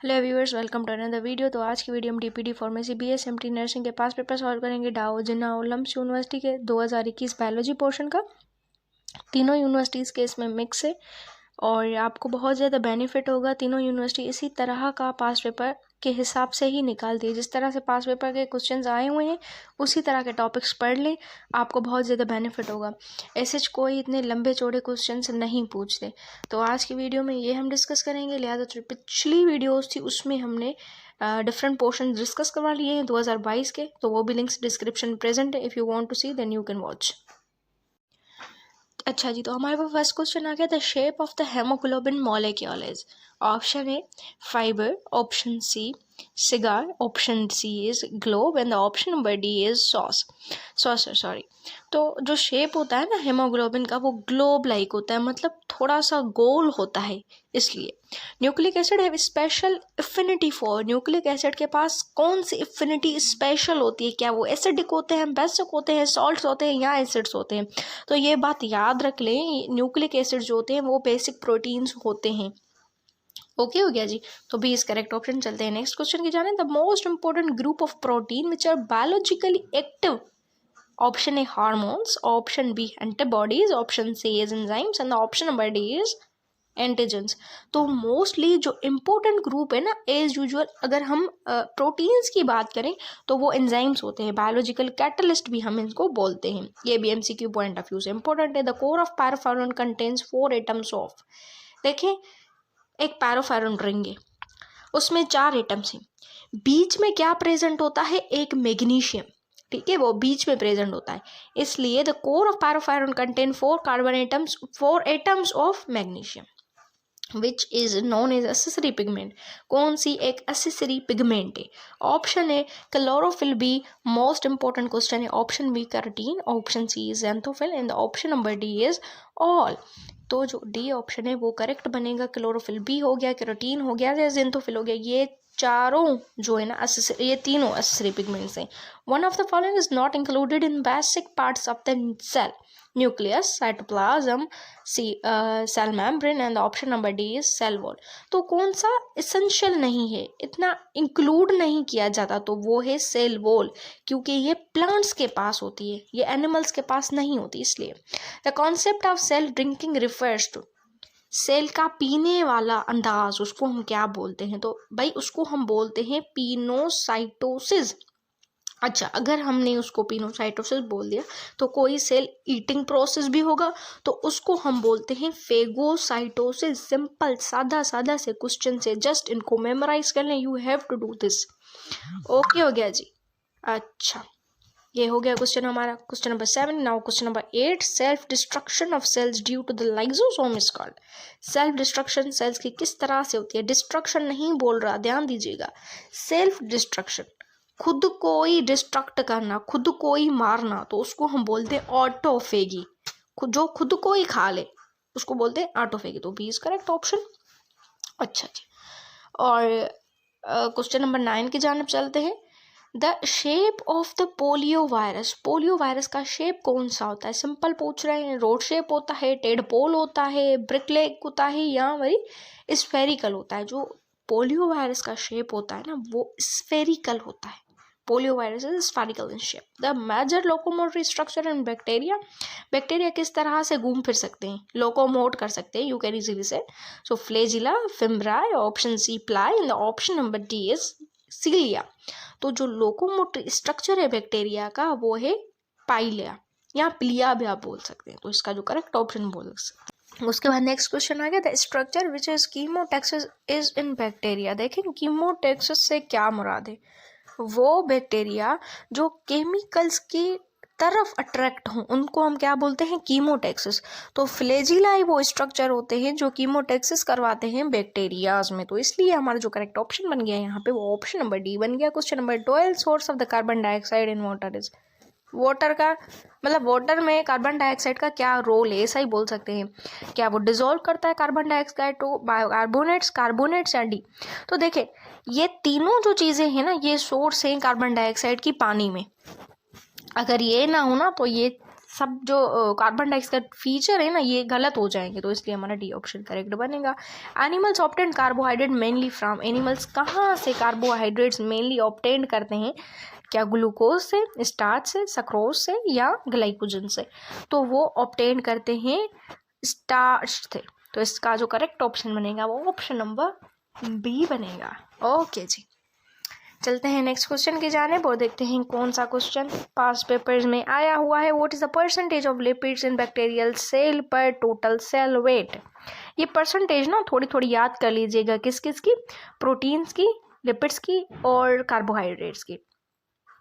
Hello viewers, welcome to another video. तो आज की वीडियो हम डीपीडी फार्मेसी बीएसएमटी नर्सिंग के पास पेपर सॉल्व करेंगे डाउ जिन्ना लम्स यूनिवर्सिटी के 2021 बायोलॉजी पोर्शन का। तीनों यूनिवर्सिटीज़ के इसमें मिक्स है और आपको बहुत ज़्यादा बेनिफिट होगा। तीनों यूनिवर्सिटी इसी तरह का पास पेपर के हिसाब से ही निकालती है। जिस तरह से पास पेपर के क्वेश्चंस आए हुए हैं उसी तरह के टॉपिक्स पढ़ लें, आपको बहुत ज़्यादा बेनिफिट होगा। ऐसे कोई इतने लंबे चौड़े क्वेश्चंस नहीं पूछते। तो आज की वीडियो में ये हम डिस्कस करेंगे। लिहाजा जो पिछली वीडियोस थी उसमें हमने डिफरेंट पोर्शन डिस्कस करवा लिए हैं 2022 के, तो वो भी लिंक्स डिस्क्रिप्शन प्रेजेंट है। If you want to see then you can watch. अच्छा जी, तो हमारे पास फर्स्ट क्वेश्चन आ गया, the shape of the haemoglobin molecule is. Option A fibre, option C cigar, option C is globe and the option number D is sorry. तो जो shape होता है ना हेमोग्लोबिन का, वो ग्लोब लाइक होता है, मतलब थोड़ा सा गोल होता है। इसलिए न्यूक्लिक एसिड है special affinity for. Nucleic acid के पास कौन सी इफिनिटी स्पेशल होती है? क्या वो एसिडिक होते हैं, बेसिक होते हैं, सॉल्ट्स होते हैं या एसिड्स होते हैं? तो ये बात याद रख लें, न्यूक्लिक एसिड जो होते हैं वो बेसिक प्रोटीन्स होते हैं। ओके हो गया जी, तो बी इज करेक्ट ऑप्शन। चलते हैं नेक्स्ट क्वेश्चन की जाने। The most important group of protein which are biologically active. Option A hormones, option B antibodies, option C is enzymes and option number D is antigens. तो mostly जो important group है ना, as usual अगर हम proteins की बात करें तो वो एंजाइम्स होते हैं। बायोलॉजिकल कैटलिस्ट भी हम इनको बोलते हैं। ये भी एमसीक्यू पॉइंट ऑफ व्यू से इंपॉर्टेंट है। The core of porphyrin contains 4 atoms of. देखें, एक पैराफेरॉन रिंग है, उसमें 4 एटम्स हैं। बीच में क्या प्रेजेंट होता है? एक मैग्नीशियम, ठीक है, वो बीच में प्रेजेंट होता है। इसलिए the core of porphyrin contain 4 carbon atoms, 4 atoms of magnesium which is known as accessory pigment. कौन सी एक एसेसरी पिगमेंट है? Option A chlorophyll B, most important question है। Option B carotene, option C is xanthophyll and option number D is all. तो जो D option है वो correct बनेगा। क्लोरोफिल बी हो गया, कैरोटीन हो गया या ज़ैंथोफिल हो गया, ये चारों जो है ना ये तीनों एसेसरी पिगमेंट्स हैं। One of the following is not included in basic parts of the cell. Nucleus, cytoplasm, cell membrane and option number D is cell wall. तो कौन सा एसेंशियल नहीं है, इतना इंक्लूड नहीं किया जाता, तो वो है सेल वॉल, क्योंकि ये प्लांट्स के पास होती है, ये एनिमल्स के पास नहीं होती। इसलिए the concept of cell drinking refers to. Cell का पीने वाला अंदाज, उसको हम क्या बोलते हैं? तो भाई उसको हम बोलते हैं पिनोसाइटोसिस। अच्छा, अगर हमने उसको पिनोसाइटोसिस बोल दिया तो कोई सेल ईटिंग प्रोसेस भी होगा, तो उसको हम बोलते हैं फेगोसाइटोसिस। सिंपल सादा सादा से क्वेश्चन से जस्ट इनको मेमोराइज कर लें। You have to do this. Okay हो गया जी। अच्छा, ये हो गया क्वेश्चन हमारा। Question number 7। Now question number 8। Self destruction of cells due to the lysosome is called. Self destruction cells की किस तरह से होती है? डिस्ट्रक्शन नहीं बोल रहा, ध्यान दीजिएगा। सेल्फ डिस्ट्रक्शन, खुद को ही डिस्ट्रक्ट करना, खुद को ही मारना, तो उसको हम बोलते हैं ऑटोफेगी। जो खुद को ही खा ले उसको बोलते हैं ऑटोफेगी। तो बी इज करेक्ट ऑप्शन। अच्छा जी, और क्वेश्चन नंबर 9 की जानब चलते हैं। The shape of the polio virus. Polio virus का शेप कौन सा होता है? सिंपल पूछ रहे हैं। रोड शेप होता है, टेढ़पोल होता है, ब्रिक लेग होता है या वही स्फेरिकल होता है? जो पोलियो वायरस का शेप होता है ना वो स्फेरिकल होता है। Polio virus is spherical in shape. The major locomotory structure in bacteria. Bacteria किस तरह से घूम फिर सकते हैं, लोकोमोट कर सकते हैं? यू कैन इजीली से so flagella, fimbriae, option C pili and option number D is cilia. तो जो लोकोमोटरी स्ट्रक्चर है बैक्टीरिया का वो है पाइलिया या पिलिया भी आप बोल सकते हैं। तो इसका जो करेक्ट ऑप्शन बोल सकते हैं। उसके बाद नेक्स्ट क्वेश्चन आ गया, the structure which is chemotaxis is in bacteria. देखें, कीमोटैक्सिस से क्या मुराद है? वो बैक्टीरिया जो केमिकल्स की तरफ अट्रैक्ट हों उनको हम क्या बोलते हैं? कीमोटैक्सिस। तो फ्लेजिलाई वो स्ट्रक्चर होते हैं जो कीमोटैक्सिस करवाते हैं बैक्टीरियाज में। तो इसलिए हमारा जो करेक्ट ऑप्शन बन गया यहाँ पे वो ऑप्शन नंबर डी बन गया। Question number 12। Source of the carbon dioxide in water is. Water का मतलब वाटर में कार्बन डाइऑक्साइड का क्या रोल है, ऐसा ही बोल सकते हैं। क्या वो डिजोल्व करता है कार्बन डाइऑक्साइड टू कार्बोनेट्स या डी? तो देखें, ये तीनों जो चीज़ें हैं ना, ये सोर्स हैं कार्बन डाइऑक्साइड की पानी में। अगर ये ना हो ना तो ये सब जो कार्बन डाइऑक्साइड फीचर है ना ये गलत हो जाएंगे, तो इसलिए हमारा डी ऑप्शन करेक्ट बनेगा। Animals obtain carbohydrate mainly from, animals कहाँ से कार्बोहाइड्रेट्स मेनली ऑब्टेन करते हैं, क्या ग्लूकोज से, स्टार्च से, सक्रोज से या ग्लाइकोजन से, तो वो ऑब्टेन करते हैं स्टार्च से। तो इसका जो करेक्ट ऑप्शन बनेगा वो ऑप्शन नंबर बी बनेगा। ओके जी, चलते हैं नेक्स्ट क्वेश्चन की जानिब और देखते हैं कौन सा क्वेश्चन पास पेपर्स में आया हुआ है। What is the percentage of lipids in bacterial cell per total cell weight. ये परसेंटेज ना थोड़ी थोड़ी याद कर लीजिएगा, किस किस की, प्रोटीन्स की, लिपिड्स की और कार्बोहाइड्रेट्स की।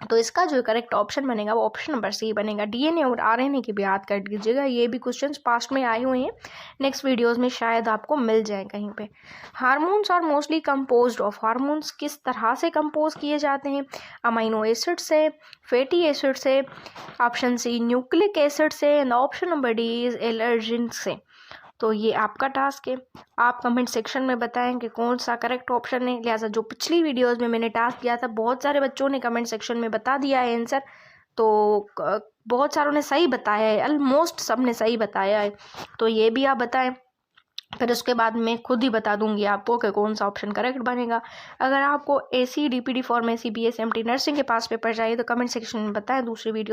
तो इसका जो करेक्ट ऑप्शन बनेगा वो ऑप्शन नंबर सी बनेगा। डीएनए और आरएनए की भी याद कर लीजिएगा, ये भी क्वेश्चंस पास्ट में आए हुए हैं, नेक्स्ट वीडियोस में शायद आपको मिल जाए कहीं पे। Hormones are mostly composed of, hormones किस तरह से कंपोज किए जाते हैं, अमाइनो एसिड से, फैटी एसिड से, ऑप्शन सी न्यूक्लिक एसिड से and option number D is allergen से। तो ये आपका टास्क है, आप कमेंट सेक्शन में बताएं कि कौन सा करेक्ट ऑप्शन है। लिहाजा जो पिछली वीडियोस में मैंने टास्क दिया था बहुत सारे बच्चों ने कमेंट सेक्शन में बता दिया है आंसर, तो बहुत सारों ने सही बताया है, ऑलमोस्ट सब ने सही बताया है, तो ये भी आप बताएं। फिर उसके बाद मैं खुद ही बता दूंगी आपको कि कौन सा ऑप्शन करेक्ट बनेगा। अगर आपको एसी डीपीडी फॉर्मेसी बीएसएमटी नर्सिंग के पास पेपर चाहिए तो कमेंट सेक्शन में बताएं, दूसरी वीडियो